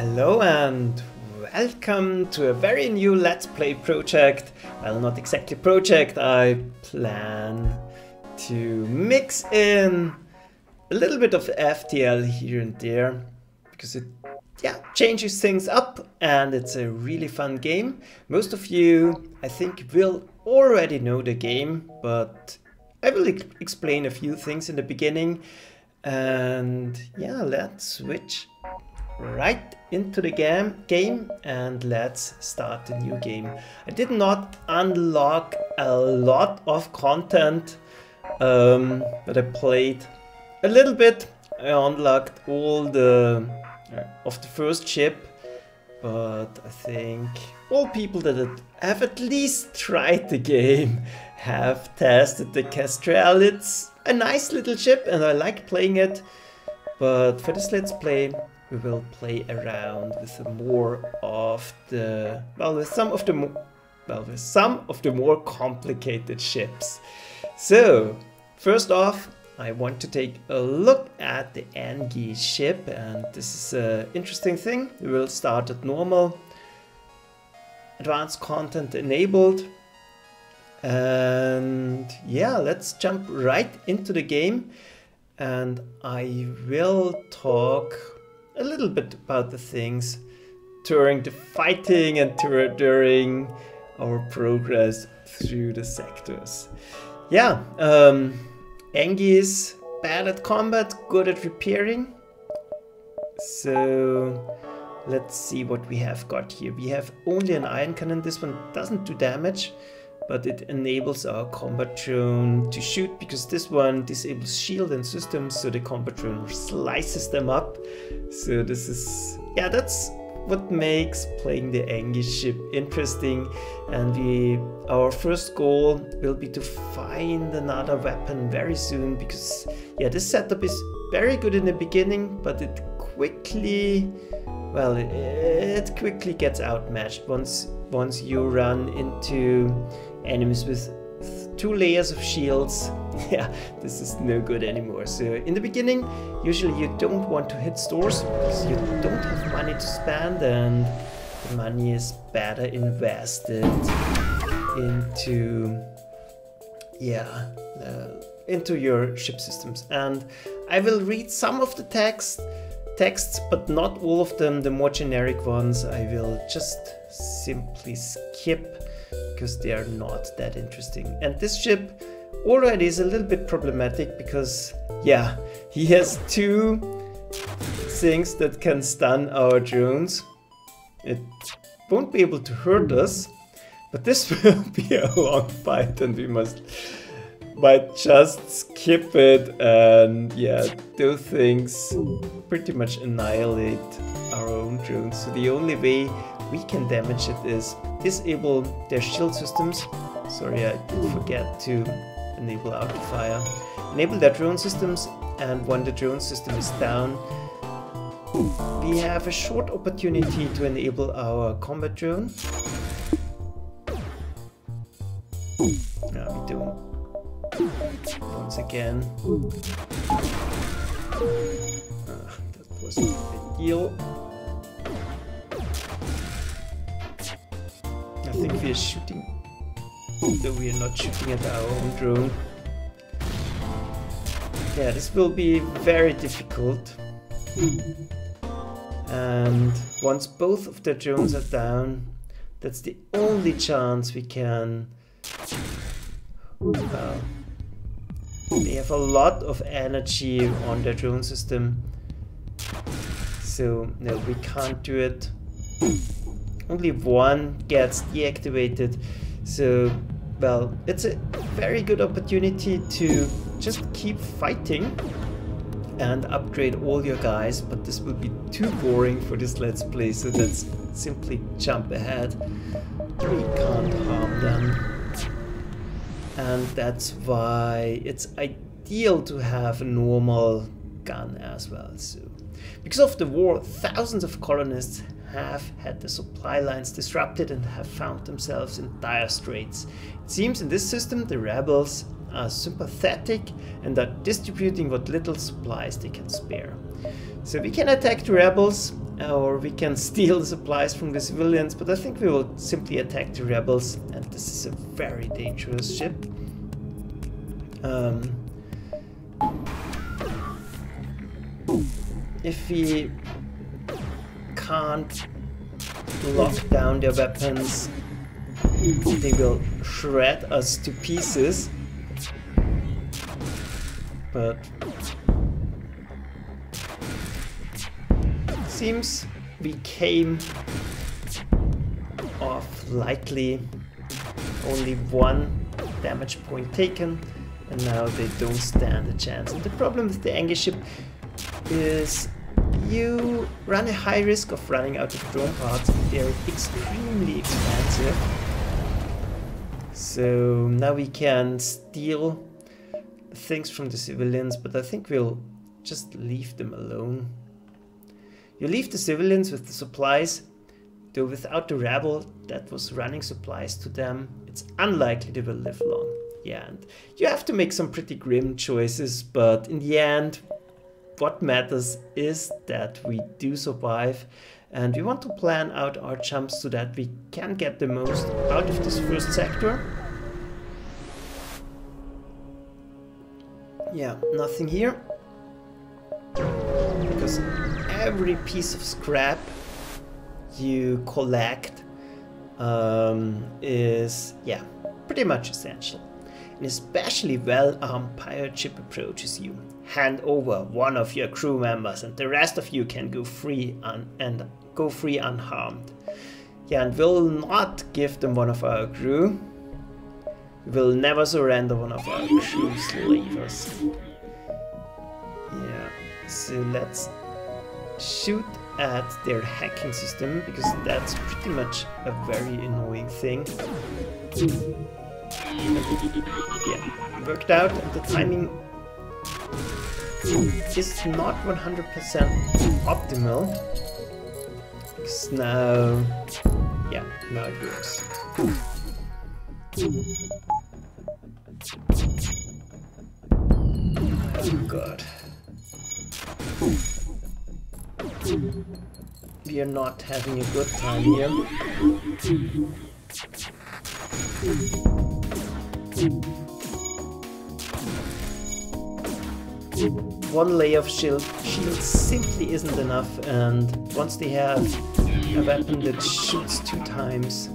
Hello and welcome to a very new Let's Play project. Well, not exactly project, I plan to mix in a little bit of FTL here and there because it changes things up and it's a really fun game. Most of you, I think, will already know the game, but I will explain a few things in the beginning. And yeah, let's switch right into the game and let's start the new game. I did not unlock a lot of content, but I played a little bit. I unlocked all the of the first ship, but I think all people that have at least tried the game have tested the Kestrel. It's a nice little ship and I like playing it, but for this Let's Play we will play around with more of the, with some of the more complicated ships. So first off, I want to take a look at the Engi ship, and this is an interesting thing. We will start at normal, advanced content enabled, and yeah, let's jump right into the game. And I will talk a little bit about the things during the fighting and during our progress through the sectors. Yeah, Engi is bad at combat, good at repairing. So let's see what we have got here. We have only an iron cannon. This one doesn't do damage, but it enables our combat drone to shoot because this one disables shield and systems, so the combat drone slices them up. So this is, yeah, that's what makes playing the Engi ship interesting. And our first goal will be to find another weapon very soon, because yeah, this setup is very good in the beginning, but it quickly, well, it quickly gets outmatched once you run into enemies with 2 layers of shields. Yeah, this is no good anymore. So in the beginning, usually you don't want to hit stores because you don't have money to spend, and the money is better invested into into your ship systems. And I will read some of the texts, but not all of them. The more generic ones I will just simply skip because they are not that interesting. And this ship already is a little bit problematic because, yeah, he has 2 things that can stun our drones. It won't be able to hurt us, but this will be a long fight and we might just skip it. And yeah, those things pretty much annihilate our own drones. So the only way we can damage it is disable their shield systems. Sorry, I did forget to enable auto fire. Enable their drone systems, and when the drone system is down, we have a short opportunity to enable our combat drone. No, we don't. Once again. That wasn't ideal. I think we are shooting, though we are not shooting at our own drone. Yeah, this will be very difficult. And once both of the drones are down, that's the only chance we can. They have a lot of energy on their drone system, so no, we can't do it. Only one gets deactivated, so well, it's a very good opportunity to just keep fighting and upgrade all your guys, but this will be too boring for this Let's Play, so let's simply jump ahead. We can't harm them, and that's why it's ideal to have a normal gun as well. So because of the war, thousands of colonists have had the supply lines disrupted and have found themselves in dire straits. It seems in this system the rebels are sympathetic and are distributing what little supplies they can spare. So we can attack the rebels, or we can steal the supplies from the civilians, but I think we will simply attack the rebels, and this is a very dangerous ship. If we can't lock down their weapons, they will shred us to pieces. But seems we came off lightly, only 1 damage point taken, and now they don't stand a chance. And the problem with the Engi ship is you run a high risk of running out of drone parts. They're extremely expensive. So now we can steal things from the civilians, but I think we'll just leave them alone. You leave the civilians with the supplies, though without the rebel that was running supplies to them, it's unlikely they will live long. Yeah, and you have to make some pretty grim choices, but in the end, what matters is that we do survive, and we want to plan out our jumps so that we can get the most out of this first sector. Yeah, nothing here, because every piece of scrap you collect is, yeah, pretty much essential. An especially well-armed pirate ship approaches you. Hand over one of your crew members and the rest of you can go free unharmed. Yeah, and we'll not give them one of our crew. We will never surrender one of our crew slavers. Yeah, so let's shoot at their hacking system, because that's pretty much a very annoying thing. Yeah, worked out, and the timing is not 100% optimal, because now, yeah, now it works. Oh god. We are not having a good time here. One layer of shield simply isn't enough, and once they have a weapon that shoots 2 times,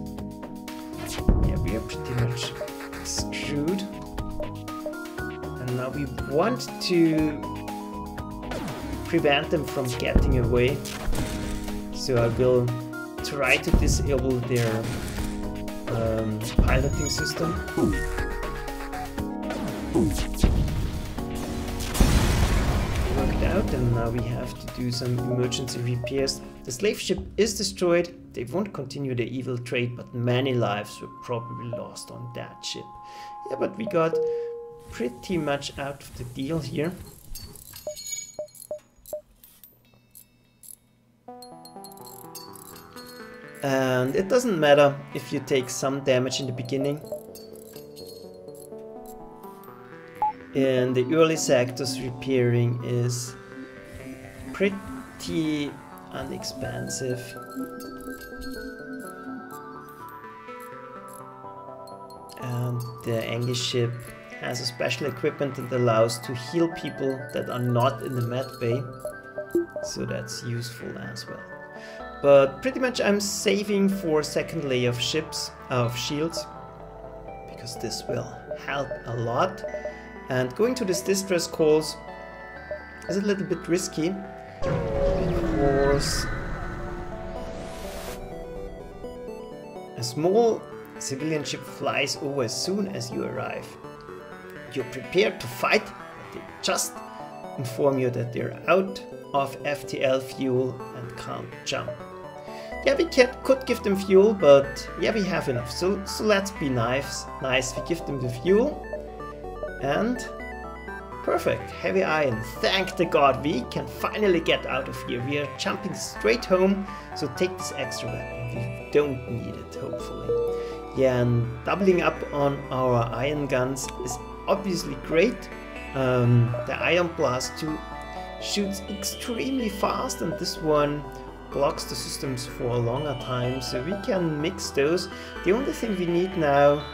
yeah, we are pretty much screwed. And now we want to prevent them from getting away, so I will try to disable their piloting system. Worked out, and now we have to do some emergency repairs. The slave ship is destroyed. They won't continue their evil trade, but many lives were probably lost on that ship. Yeah, but we got pretty much out of the deal here. And it doesn't matter if you take some damage in the beginning. In the early sectors, repairing is pretty inexpensive. And the Engi ship has a special equipment that allows to heal people that are not in the med bay, so that's useful as well. But pretty much I'm saving for second layer of shields, because this will help a lot. And going to this distress calls is a little bit risky, because a small civilian ship flies over as soon as you arrive. You're prepared to fight, but they just inform you that they're out of FTL fuel and can't jump. Yeah, we could give them fuel, but yeah, we have enough. So let's be nice. We give them the fuel. And perfect, heavy iron. Thank the god, we can finally get out of here. We are jumping straight home, so take this extra weapon. We don't need it, hopefully. Yeah, and doubling up on our iron guns is obviously great. The Iron Blast 2 shoots extremely fast, and this one blocks the systems for a longer time, so we can mix those. The only thing we need now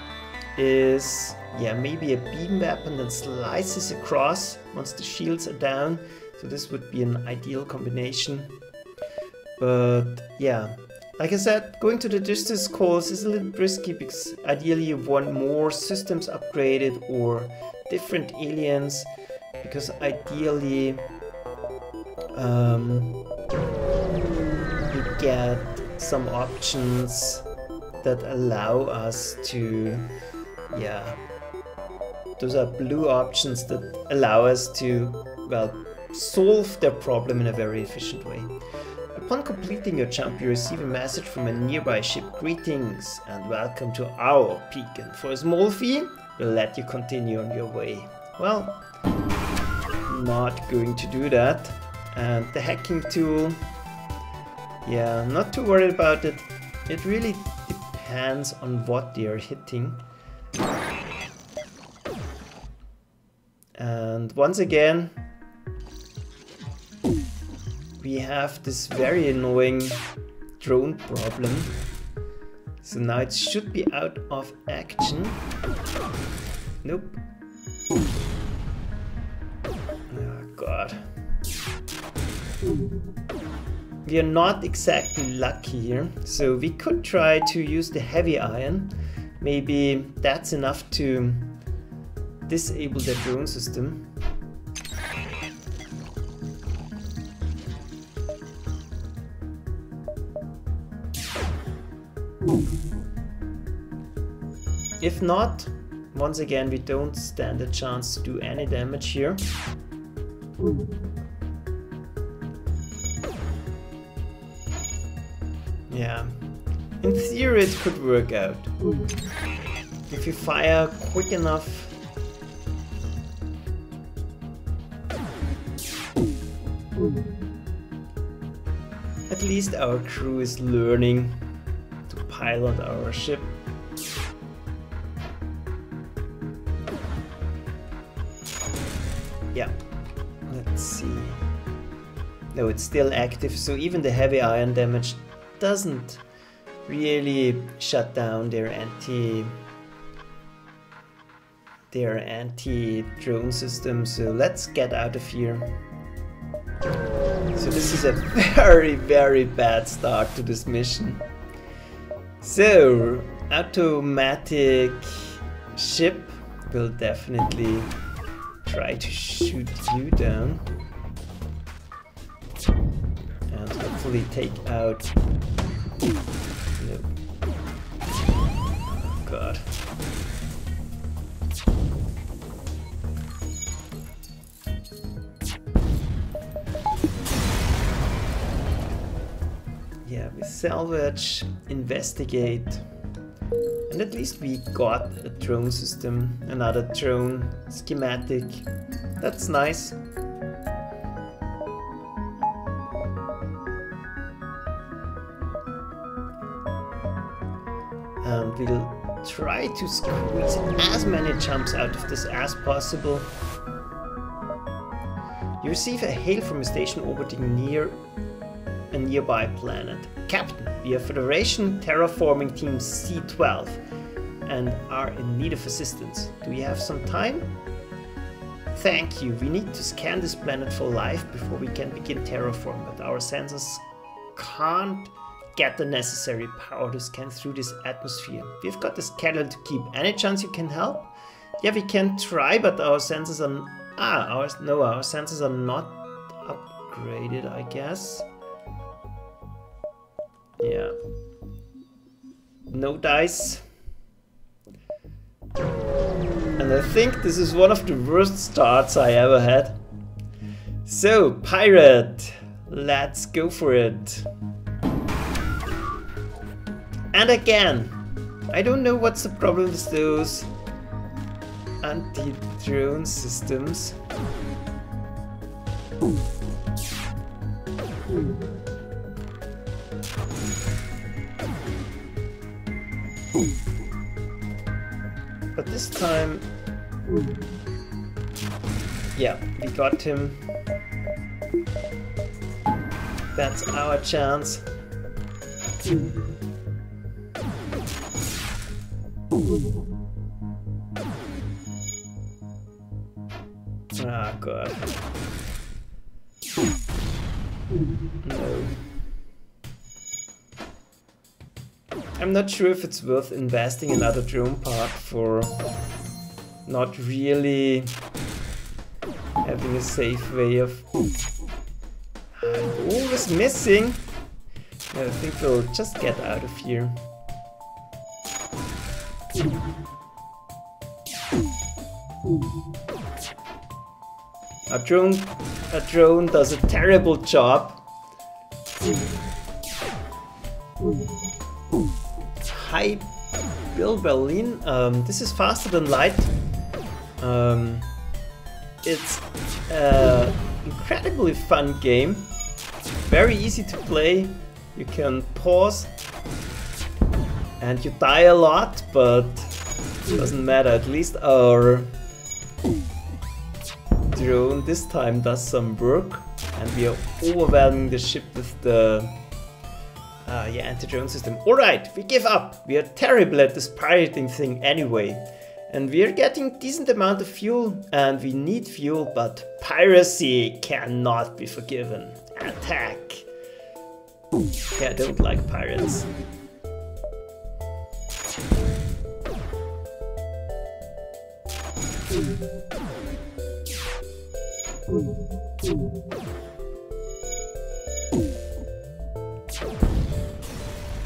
is, yeah, maybe a beam weapon that slices across once the shields are down, so this would be an ideal combination. But yeah, like I said, going to the distance calls is a little risky because ideally you want more systems upgraded or different aliens, because ideally we get some options that allow us to, yeah, those are blue options that allow us to, well, solve their problem in a very efficient way. Upon completing your jump, you receive a message from a nearby ship. Greetings and welcome to our beacon. For a small fee, we'll let you continue on your way. Well, not going to do that. And the hacking tool, yeah, not too worried about it. It really depends on what they are hitting. And once again, we have this very annoying drone problem. So now it should be out of action. Nope. Oh god. We are not exactly lucky here, so we could try to use the heavy iron. Maybe that's enough to disable the drone system. If not, once again, we don't stand a chance to do any damage here. Yeah, in theory it could work out. If you fire quick enough. At least our crew is learning to pilot our ship. Yeah, let's see. No, it's still active, so even the heavy iron damage doesn't really shut down their anti-drone system, so let's get out of here. So this is a very, very bad start to this mission. So, automatic ship will definitely try to shoot you down and hopefully take out. Nope. Oh god. Yeah, we salvage, investigate, and at least we got a drone system, another drone schematic. That's nice. And we'll try to squeeze as many jumps out of this as possible. You receive a hail from a station orbiting near a nearby planet. Captain, we are Federation Terraforming Team C12 and are in need of assistance. Do you have some time? Thank you. We need to scan this planet for life before we can begin terraform, but our sensors can't get the necessary power to scan through this atmosphere. We've got the schedule to keep. Any chance you can help? Yeah, we can try, but our sensors are our sensors are not upgraded, I guess. Yeah. No dice. And I think this is one of the worst starts I ever had. So, pirate, let's go for it. And again, I don't know what's the problem with those anti-drone systems. But this time, yeah, we got him. That's our chance. Ah, God. No. I'm not sure if it's worth investing another drone part for not really having a safe way of... I'm always missing. I think we'll just get out of here. A drone does a terrible job. Hi, Bill Berlin. This is faster than light. It's an incredibly fun game. Very easy to play. You can pause and you die a lot, but it doesn't matter. At least our drone this time does some work, and we are overwhelming the ship with the anti-drone system. Alright, we give up. We are terrible at this pirating thing anyway. And we are getting decent amount of fuel, and we need fuel, but piracy cannot be forgiven. Attack. Yeah, I don't like pirates.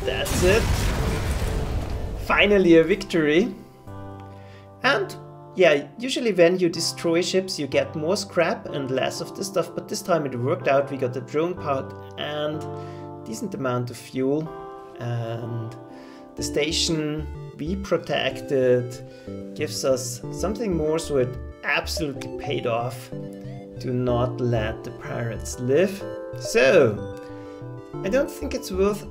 That's it. Finally a victory. And yeah, usually when you destroy ships you get more scrap and less of this stuff, but this time it worked out. We got the drone part and decent amount of fuel, and the station we protected gives us something more, so it absolutely paid off to not let the pirates live. So I don't think it's worth...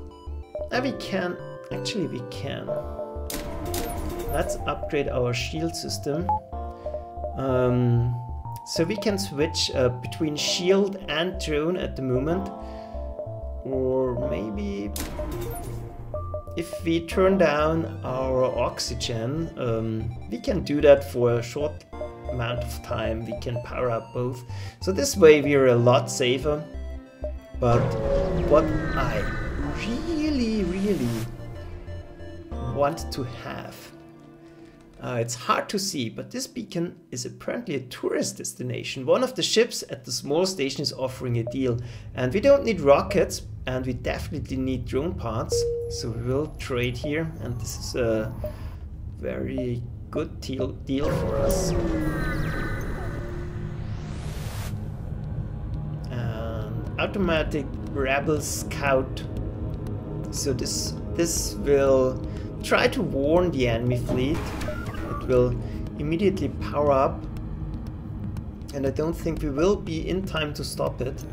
we can. Actually we can. Let's upgrade our shield system. So we can switch between shield and drone at the moment. Or maybe if we turn down our oxygen, we can do that for a short amount of time. We can power up both. So this way we are a lot safer. But what I really want to have, it's hard to see, but this beacon is apparently a tourist destination. One of the ships at the small station is offering a deal, and we don't need rockets, and we definitely need drone parts, so we will trade here, and this is a very good deal for us. And automatic rebel scout. So this will try to warn the enemy fleet. It will immediately power up, and I don't think we will be in time to stop it.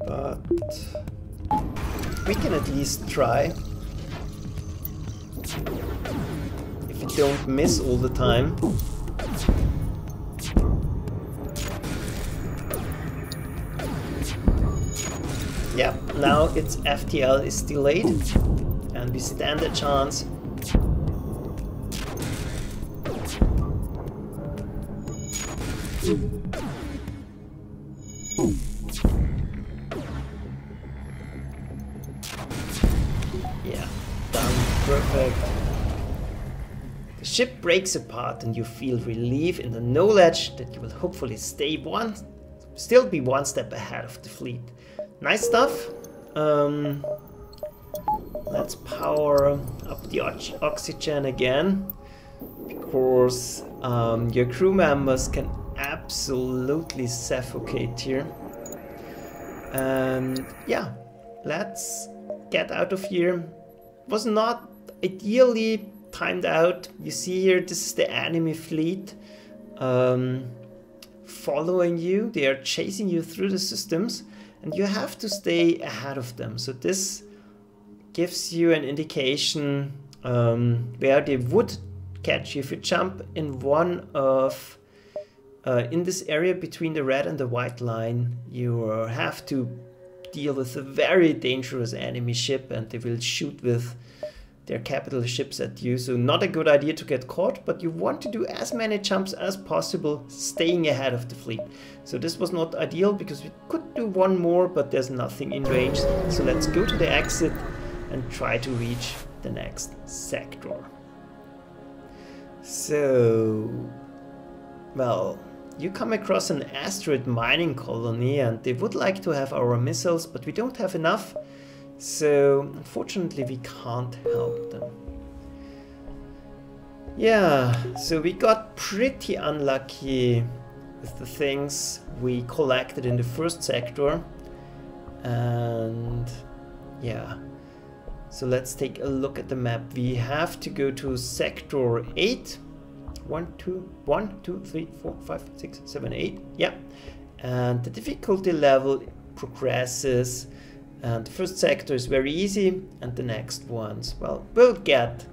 But we can at least try. If we don't miss all the time. Yeah, now its FTL is delayed, and we stand a chance. Yeah, done. Perfect. The ship breaks apart and you feel relief in the knowledge that you will hopefully still be one step ahead of the fleet. Nice stuff. Let's power up the oxygen again, because your crew members can absolutely suffocate here. And yeah, let's get out of here. Was not ideally timed out. You see here, this is the enemy fleet following you. They are chasing you through the systems, and you have to stay ahead of them. So this gives you an indication where they would catch you. If you jump in one of in this area between the red and the white line, you have to deal with a very dangerous enemy ship, and they will shoot with their capital ships at you. So not a good idea to get caught, but you want to do as many jumps as possible, staying ahead of the fleet. So this was not ideal because we could do one more, but there's nothing in range. So let's go to the exit and try to reach the next sector. So, well, you come across an asteroid mining colony and they would like to have our missiles, but we don't have enough. So, unfortunately, we can't help them. Yeah, so we got pretty unlucky with the things we collected in the first sector. And yeah, so let's take a look at the map. We have to go to sector 8. 1, 2, 3, 4, 5, 6, 7, 8. Yeah, and the difficulty level progresses. And the first sector is very easy, and the next ones, well, will get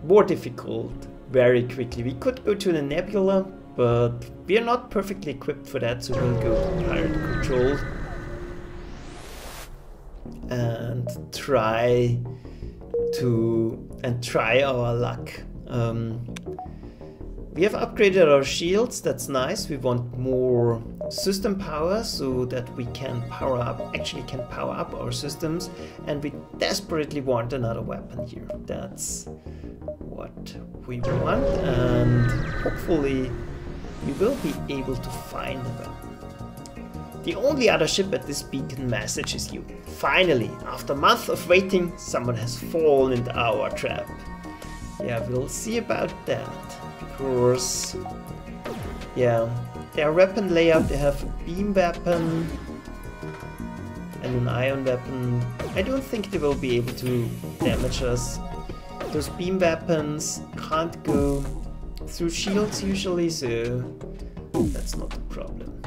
more difficult very quickly. We could go to the nebula, but we are not perfectly equipped for that, so we'll go to pirate control and try our luck. We have upgraded our shields, that's nice. We want more system power so that we can power up our systems, and we desperately want another weapon here. That's what we want, and hopefully we will be able to find a weapon. The only other ship at this beacon message is you. Finally, after months of waiting, someone has fallen into our trap. Yeah, we'll see about that. Because, yeah, their weapon layout, they have a beam weapon and an ion weapon. I don't think they will be able to damage us. Those beam weapons can't go through shields usually, so that's not a problem.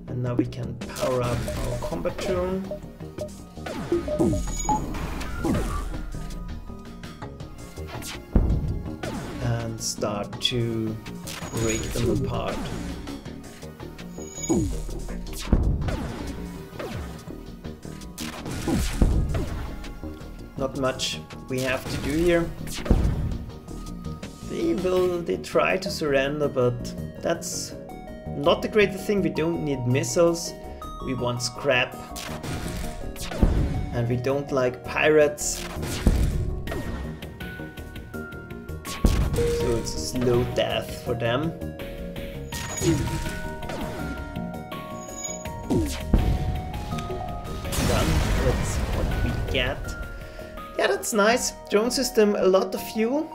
And now we can power up our combat drone. And start to break them apart. Not much we have to do here. They try to surrender, but that's not the greatest thing. We don't need missiles, we want scrap, and we don't like pirates. So it's a slow death for them. Done, that's what we get. Yeah, that's nice. Drone system, a lot of fuel.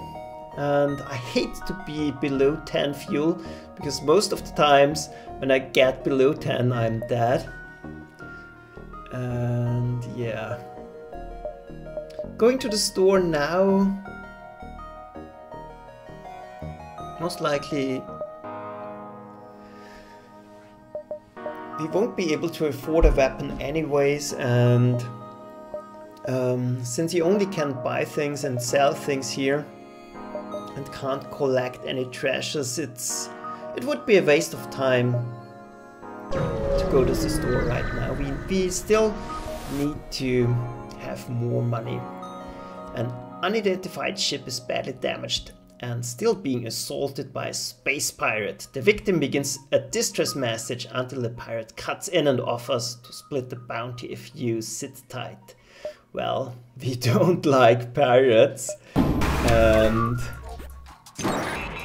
And I hate to be below 10 fuel, because most of the times when I get below 10 I'm dead. And yeah. Going to the store now. Most likely we won't be able to afford a weapon anyways, and since you only can buy things and sell things here and can't collect any treasures, it would be a waste of time to go to the store right now. We still need to have more money. An unidentified ship is badly damaged and still being assaulted by a space pirate. The victim begins a distress message until the pirate cuts in and offers to split the bounty if you sit tight. Well, we don't like pirates, and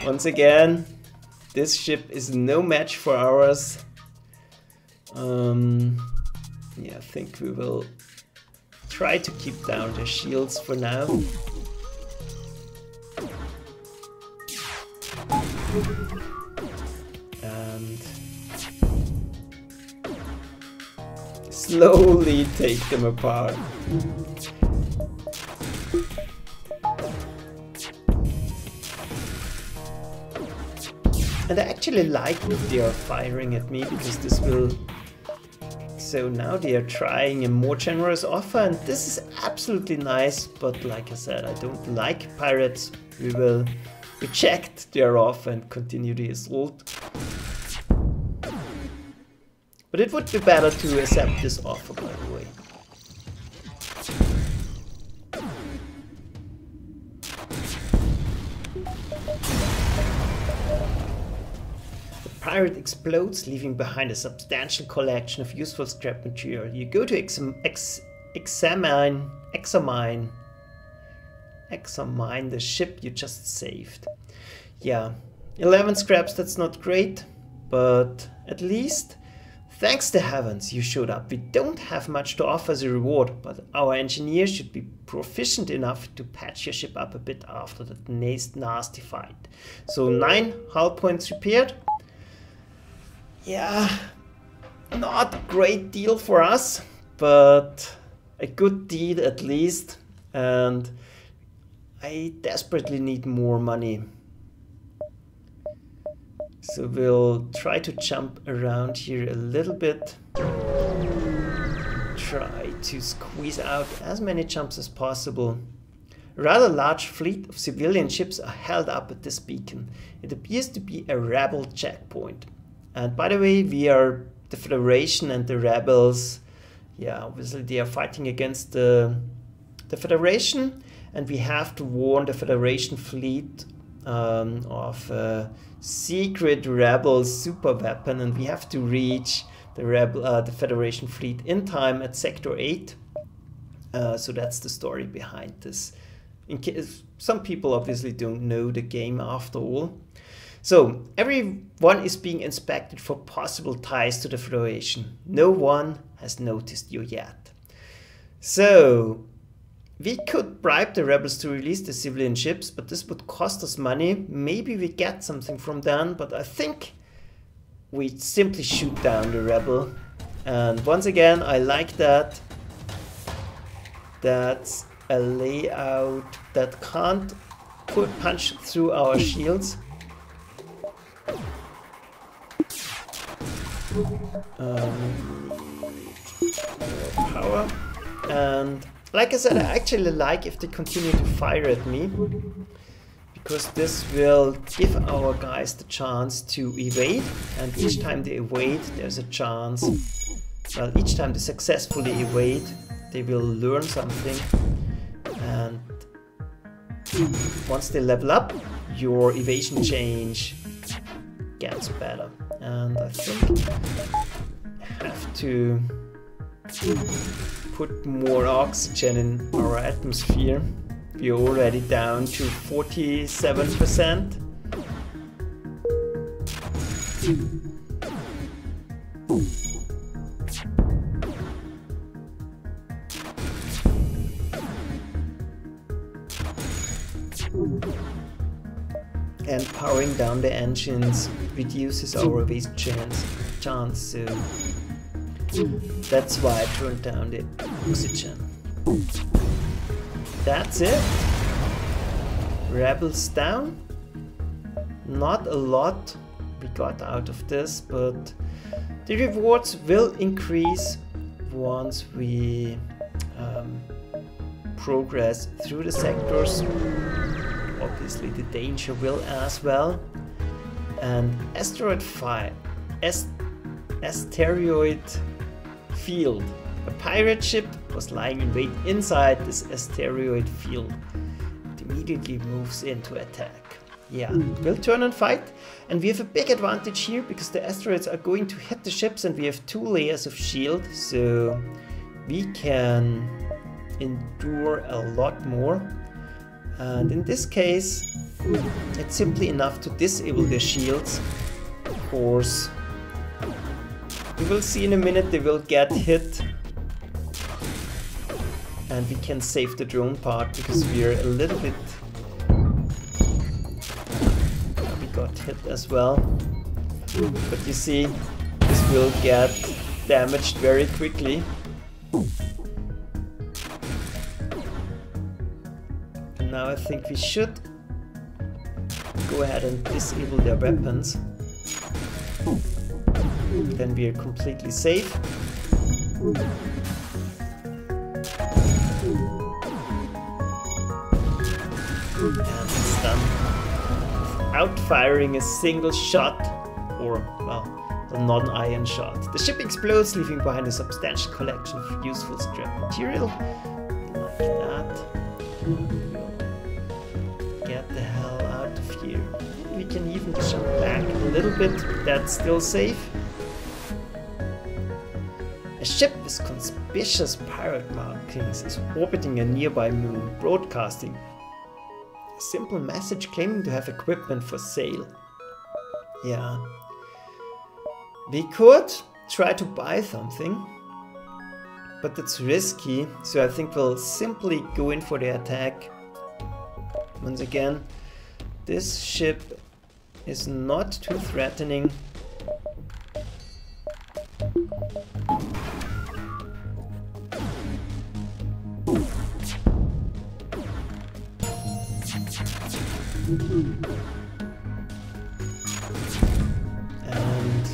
once again, this ship is no match for ours. Yeah, I think we will try to keep down the shields for now. And slowly take them apart. And I actually like that they are firing at me, because this will... So now they are trying a more generous offer, and this is absolutely nice, but like I said, I don't like pirates. We will reject their offer and continue the assault. But it would be better to accept this offer, by the way. The pirate explodes, leaving behind a substantial collection of useful scrap material. You go to examine the ship you just saved. Yeah, 11 scraps, that's not great, but at least, thanks to heavens, you showed up. We don't have much to offer as a reward, but our engineers should be proficient enough to patch your ship up a bit after that nasty fight. So 9 hull points repaired. Yeah, not a great deal for us, but a good deal at least, and I desperately need more money. So we'll try to jump around here a little bit. Try to squeeze out as many jumps as possible. A rather large fleet of civilian ships are held up at this beacon. It appears to be a rebel checkpoint. And by the way, we are the Federation and the rebels. Yeah, obviously they are fighting against the Federation, and we have to warn the Federation fleet of secret rebel superweapon, and we have to reach the Federation fleet in time at Sector 8. So that's the story behind this. In case some people obviously don't know the game after all. So everyone is being inspected for possible ties to the Federation. No one has noticed you yet. So we could bribe the rebels to release the civilian ships, but this would cost us money. Maybe we get something from them, but I think we simply shoot down the rebel. And once again, I like that. That's a layout that can't punch through our shields. Power. And like I said, I actually like if they continue to fire at me, because this will give our guys the chance to evade, and each time they evade there's a chance, well, each time they successfully evade they will learn something, and once they level up your evasion change gets better. And I think I have to put more oxygen in our atmosphere. We're already down to 47%. And powering down the engines reduces our evasion chance, so that's why I turned down the oxygen. That's it. Rebels down. Not a lot we got out of this, but the rewards will increase once we progress through the sectors. Obviously the danger will as well. And asteroid field. A pirate ship was lying in wait inside this asteroid field. It immediately moves in to attack. Yeah, we'll turn and fight, and we have a big advantage here because the asteroids are going to hit the ships and we have 2 layers of shield, so we can endure a lot more. And in this case, it's simply enough to disable their shields. Of course, we will see in a minute they will get hit. And we can save the drone part because we're a little bit... we got hit as well. But you see, this will get damaged very quickly. And now I think we should go ahead and disable their weapons. Then we are completely safe. And it's done. without firing a single shot, or, well, a non-iron shot. The ship explodes, leaving behind a substantial collection of useful scrap material. Like that. We'll get the hell out of here. We can even jump back a little bit. That's still safe. A ship with conspicuous pirate markings is orbiting a nearby moon, broadcasting a simple message claiming to have equipment for sale. Yeah. We could try to buy something, but it's risky, so I think we'll simply go in for the attack. Once again, this ship is not too threatening. And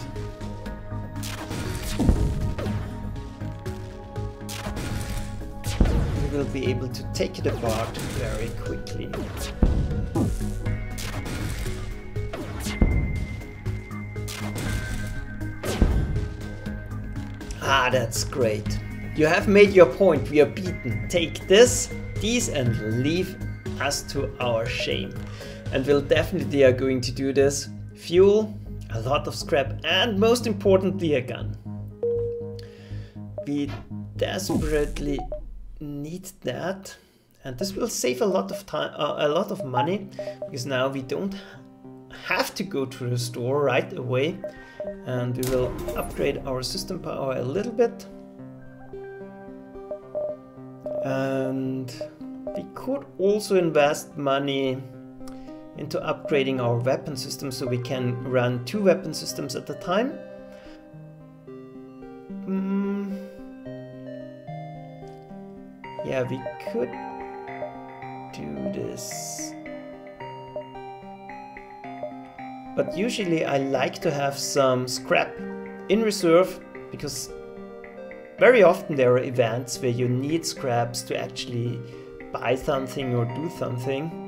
we will be able to take it apart very quickly. Ah, that's great. You have made your point. We are beaten. Take this, these, and leave us to our shame. And we'll definitely are going to do this. Fuel, a lot of scrap, and most importantly, a gun. We desperately need that, and this will save a lot of time, a lot of money, because now we don't have to go to the store right away, and we will upgrade our system power a little bit. And we could also invest money into upgrading our weapon system so we can run 2 weapon systems at a time. Yeah, we could do this. But usually I like to have some scrap in reserve, because very often there are events where you need scraps to actually buy something or do something.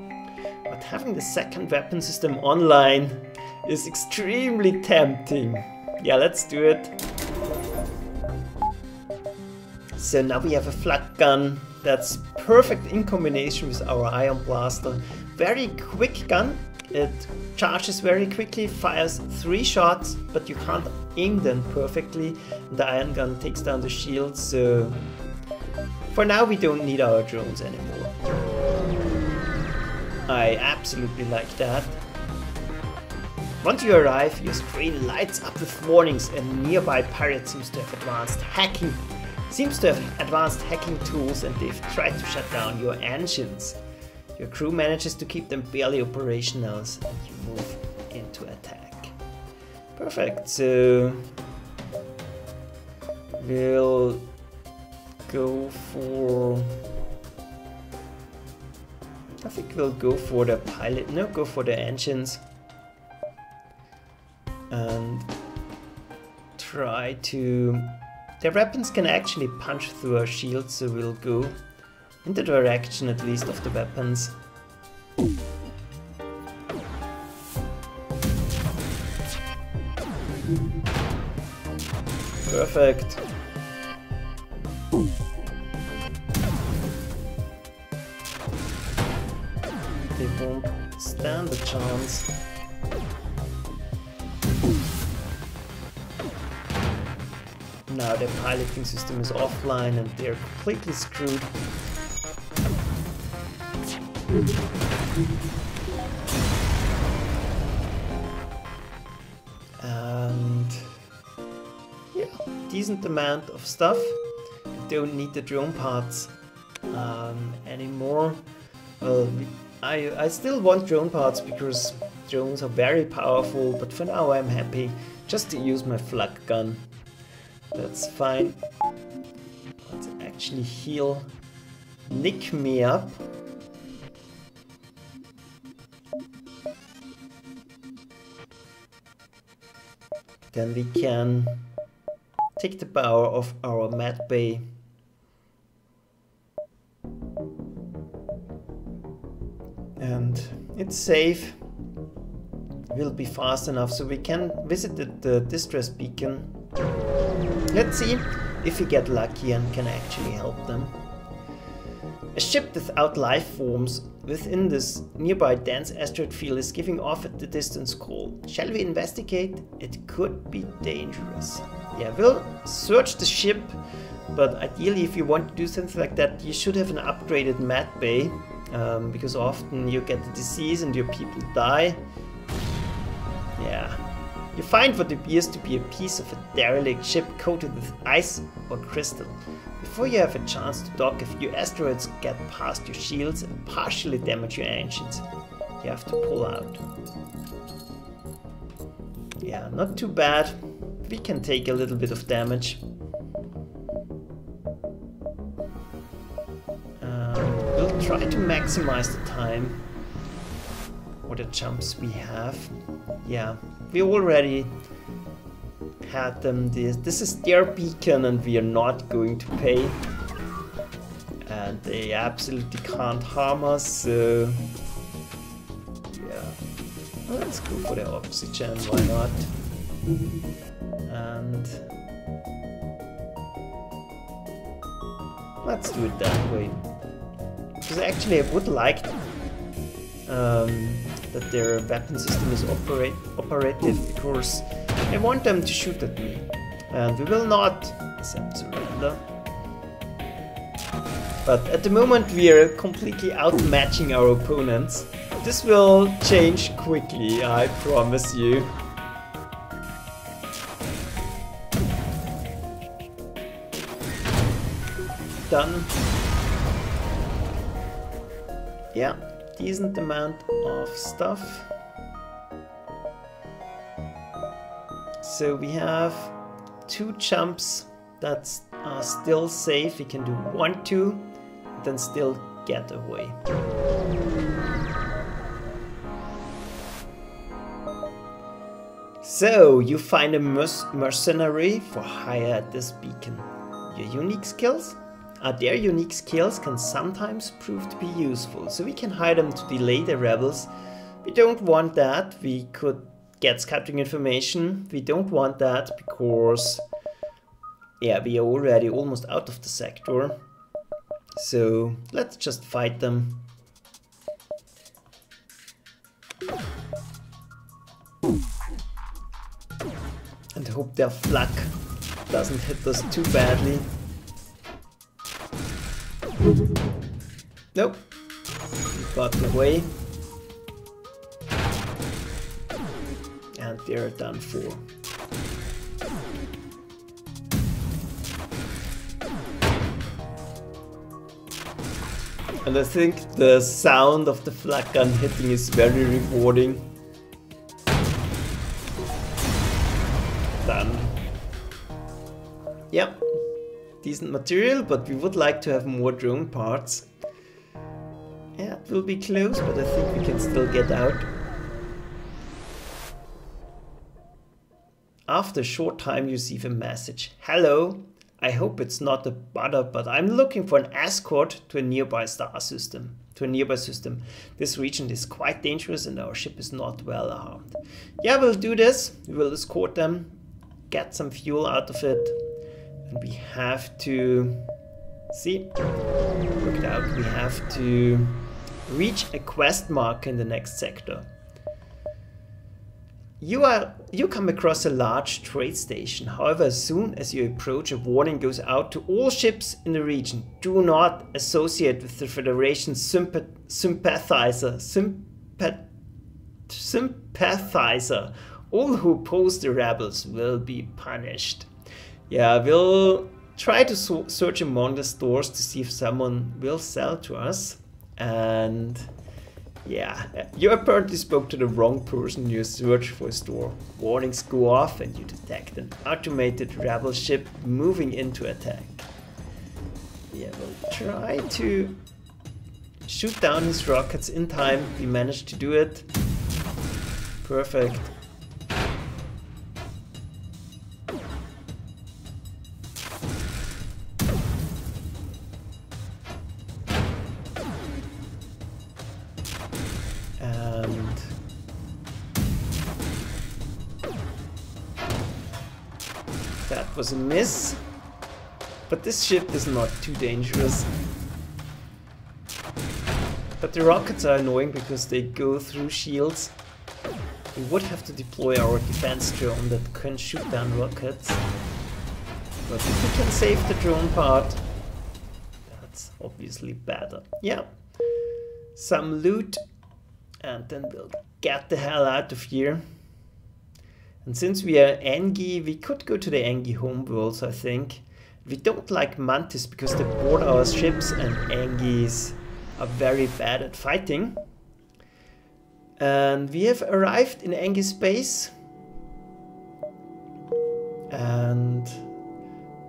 But having the second weapon system online is extremely tempting. Yeah, let's do it. So now we have a flak gun that's perfect in combination with our ion blaster. Very quick gun. It charges very quickly, fires 3 shots, but you can't aim them perfectly. The ion gun takes down the shield, so for now we don't need our drones anymore. I absolutely like that. Once you arrive, your screen lights up with warnings. A nearby pirate seems to have advanced hacking tools, and they've tried to shut down your engines. Your crew manages to keep them barely operational, and you move into attack. Perfect, so we'll go for... I think we'll go for the pilot, no, go for the engines. And try to... Their weapons can actually punch through our shields, so we'll go in the direction at least of the weapons. Perfect. They won't stand a chance. Now their piloting system is offline and they're completely screwed. And yeah, decent amount of stuff. We don't need the drone parts anymore. Well, I still want drone parts because drones are very powerful, but for now I'm happy just to use my flak gun. That's fine. Let's actually heal. Nick me up. Then we can take the power of our med bay. And it's safe. will be fast enough so we can visit the distress beacon. Let's see if we get lucky and can actually help them. A ship without life forms within this nearby dense asteroid field is giving off at the distance call. Shall we investigate? It could be dangerous. Yeah, we'll search the ship, but ideally if you want to do something like that, you should have an upgraded med bay, because often you get the disease and your people die. Yeah. You find what appears to be a piece of a derelict ship coated with ice or crystal. Before you have a chance to dock, a few asteroids get past your shields and partially damage your engines. You have to pull out. Yeah, not too bad. We can take a little bit of damage. We'll try to maximize the time or the jumps we have. Yeah, we already had them. This is their beacon and we are not going to pay. And they absolutely can't harm us, so yeah. Well, let's go for the oxygen, why not? And let's do it that way. Because actually I would like that their weapon system is operative, because I want them to shoot at me. And we will not accept surrender. But at the moment we are completely outmatching our opponents. This will change quickly, I promise you. Done. Yeah, decent amount of stuff. So we have 2 jumps that are still safe. We can do 1, 2, then still get away. So you find a mercenary for hire at this beacon. Your unique skills? Their unique skills can sometimes prove to be useful, so we can hire them to delay the rebels. We don't want that. We could get scouting information. We don't want that because, yeah, we are already almost out of the sector. So let's just fight them. And hope their flak doesn't hit us too badly. Nope. Got away. And they're done for. And I think the sound of the flak gun hitting is very rewarding. Done. Yep. Decent material, but we would like to have more drone parts. Yeah, it will be close, but I think we can still get out. After a short time you receive a message. Hello, I hope it's not a bother, but I'm looking for an escort to a nearby star system. This region is quite dangerous and our ship is not well armed. Yeah, we'll do this. We will escort them, get some fuel out of it. And we have to see, work it out. We have to reach a quest mark in the next sector. You come across a large trade station. However, as soon as you approach, a warning goes out to all ships in the region. Do not associate with the Federation's sympathizer. All who oppose the rebels will be punished. Yeah, we'll try to search among the stores to see if someone will sell to us. And yeah, you apparently spoke to the wrong person. You search for a store. Warnings go off and you detect an automated rebel ship moving into attack. Yeah, we'll try to shoot down his rockets in time. We managed to do it. Perfect. That was a miss. But this ship is not too dangerous. But the rockets are annoying because they go through shields. We would have to deploy our defense drone that can shoot down rockets. But if we can save the drone part, that's obviously better. Yeah. Some loot. And then we'll get the hell out of here. And since we are Engi, we could go to the Engi homeworlds, I think. We don't like Mantis because they board our ships and Engis are very bad at fighting. And we have arrived in Engi space. And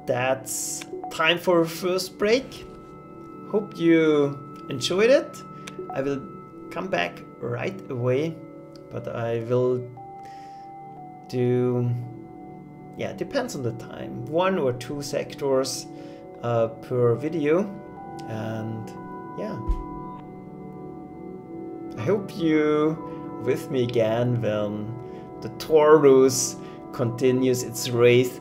that's time for a first break. Hope you enjoyed it. I will come back right away, but I will do, yeah, depends on the time, 1 or 2 sectors per video. And yeah, I hope you with me again when the Torus continues its race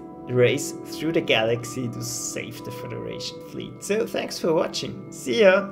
through the galaxy to save the Federation fleet. So thanks for watching. See ya!